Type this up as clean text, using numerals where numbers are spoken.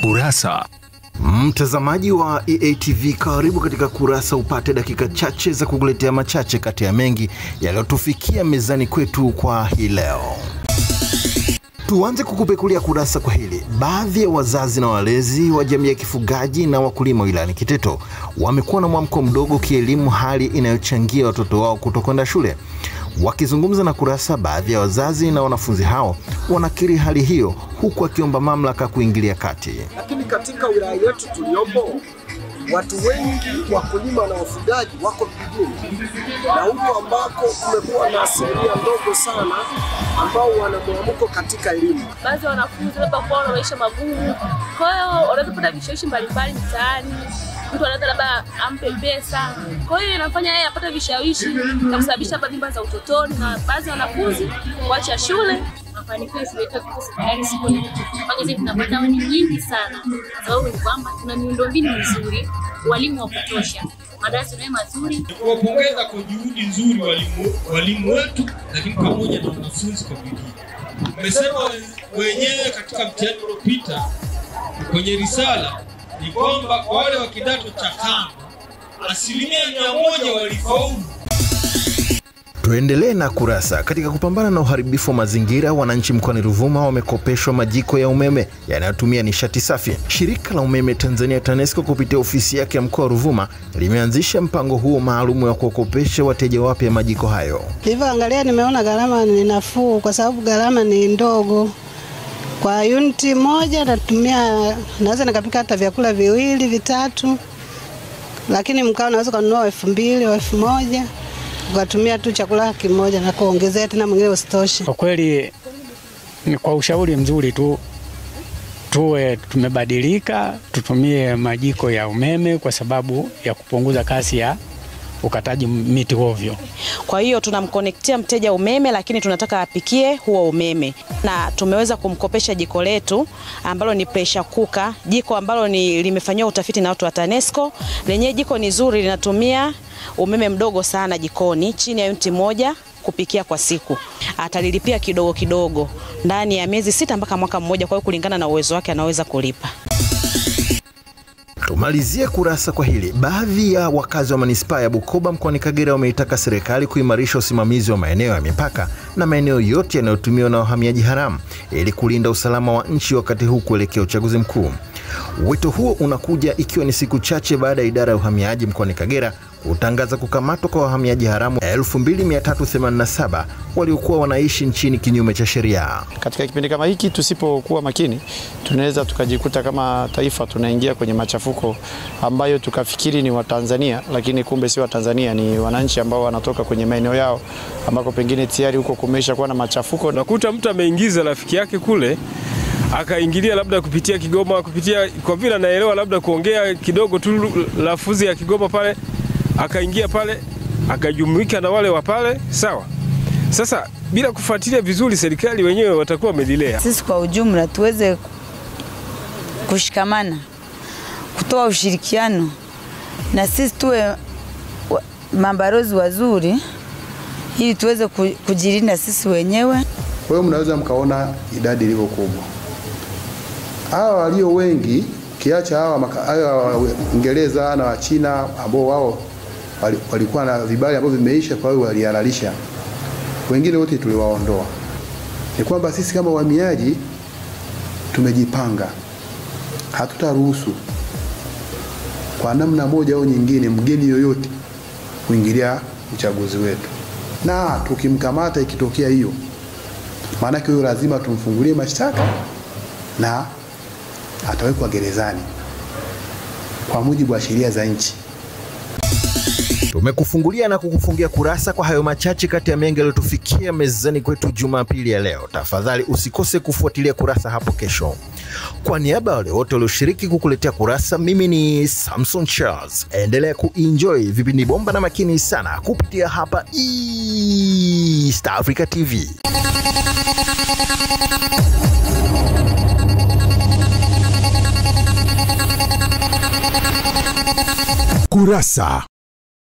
Kurasa. Mtazamaji wa EATV, karibu katika Kurasa upate dakika chache za kukuletea machache kati ya mengi yaliyotufikia mezani kwetu kwa hii leo. Tuanze kukupekulia kurasa kwa hili. Baadhi ya wazazi na walezi wa jamii ya kifugaji na wakulima wilayani Kiteto wamekuwa na mwamko mdogo kielimu, hali inayochangia watoto wao kutokwenda shule. Wakizungumza na Kurasa, baadhi ya wazazi na wanafunzi hao wanakiri hali hiyo, huku akiomba mamlaka kuingilia kati. Lakini katika wilaya yetu tuliopo, watu wengi wakulima na wafugaji wako vijijini, na huko ambako kumekuwa na asilimia ndogo sana ambao wana mwamko katika elimu. Baadhi ya wanafunzi labda kwa maisha magumu, kwa hiyo wanaweza kupata vishawishi mbalimbali mtaani. Mtu anaweza labda ampe pesa, kwa hiyo inafanya yeye apate vishawishi na kusababisha mimba za utotoni, na baadhi ya wanafunzi kuacha shule. Mafanikio yetu kwa serikali siku mpaka sasa tunapata wani nyingi sana, sababu ni kwamba tuna miundombinu mizuri, walimu wa kutosha, madarasa ni mazuri. Kuwapongeza kwa juhudi nzuri walimu wetu, lakini pamoja na wanafunzi kwa bidii. Umesema wenyewe katika mtihani uliopita kwenye risala ni kwamba kwa wale wa kidato cha 5 100% walifaulu. Tuendelee na Kurasa. Katika kupambana na uharibifu wa mazingira, wananchi mkoani Ruvuma wamekopeshwa majiko ya umeme yanayotumia nishati safi. Shirika la umeme Tanzania TANESCO kupitia ofisi yake ya mkoa wa Ruvuma limeanzisha mpango huo maalum wa kuwakopesha wateja wapya majiko hayo. Hivyo angalia, nimeona gharama ni nafuu kwa sababu gharama ni ndogo. Kwa uniti moja naweza nikapika hata vyakula 2, 3, lakini mkao naweza kununua 2,000 au 1,000. Ukatumia tu chakula kimoja na kuongezea tena mwingine usitoshe. Kwa kweli ni kwa ushauri mzuri tu tuwe tumebadilika, tutumie majiko ya umeme kwa sababu ya kupunguza kasi ya ukataji miti ovyo. Kwa hiyo tunamkonektia mteja umeme, lakini tunataka apikie huo umeme. Na tumeweza kumkopesha jiko letu ambalo ni pressure cooker, jiko ambalo limefanywa utafiti na watu wa TANESCO. Lenye jiko ni zuri, linatumia umeme mdogo sana jikoni, chini ya uniti moja kupikia kwa siku. Atalilipia kidogo kidogo ndani ya miezi 6 mpaka mwaka mmoja, kwa hiyo kulingana na uwezo wake anaweza kulipa. Tumalizie Kurasa kwa hili. Baadhi ya wakazi wa manispaa ya Bukoba mkoani Kagera wameitaka serikali kuimarisha usimamizi wa maeneo ya mipaka na maeneo yote yanayotumiwa na wahamiaji haramu ili kulinda usalama wa nchi wakati huu kuelekea uchaguzi mkuu. Wito huo unakuja ikiwa ni siku chache baada ya idara ya uhamiaji mkoani Kagera kutangaza kukamatwa kwa wahamiaji haramu 2387 waliokuwa wanaishi nchini kinyume cha sheria. Katika kipindi kama hiki tusipokuwa makini, tunaweza tukajikuta kama taifa tunaingia kwenye machafuko ambayo tukafikiri ni Watanzania, lakini kumbe si Watanzania, ni wananchi ambao wanatoka kwenye maeneo yao ambako pengine tayari huko kumesha kuwa na machafuko. Nakuta mtu ameingiza rafiki yake kule, akaingilia labda kupitia Kigoma, kwa vile anaelewa labda kuongea kidogo tu lafuzi ya Kigoma pale, akaingia pale akajumuika na wale wa pale, sawa. Sasa bila kufuatilia vizuri, serikali wenyewe watakuwa wamedilea. Sisi kwa ujumla tuweze kushikamana, kutoa ushirikiano, na sisi tuwe mabarozi wazuri ili tuweze kujilinda sisi wenyewe. Kwa hiyo mnaweza mkaona idadi ilivyo kubwa. Hawa walio wengi kiacha hawa Uingereza na wa China ambao wao walikuwa na vibali ambavyo vimeisha, kwa hiyo walihalalisha. Wengine wote tuliwaondoa. Ni kwamba sisi kama wahamiaji tumejipanga. Hatutaruhusu kwa namna moja au nyingine mgeni yoyote kuingilia uchaguzi wetu. Na tukimkamata ikitokea hiyo, maana hiyo lazima tumfungulie mashtaka na atawekwa gerezani kwa mujibu wa sheria za nchi. Tumekufungulia na kukufungia Kurasa kwa hayo machache kati ya mengi yaliyotufikia mezani kwetu Jumapili ya leo. Tafadhali usikose kufuatilia Kurasa hapo kesho. Kwa niaba ya wale wote walioshiriki kukuletea Kurasa, mimi ni Samson Charles. Endelea kuenjoy vipindi bomba na makini sana kupitia hapa East Africa TV. Kurasa.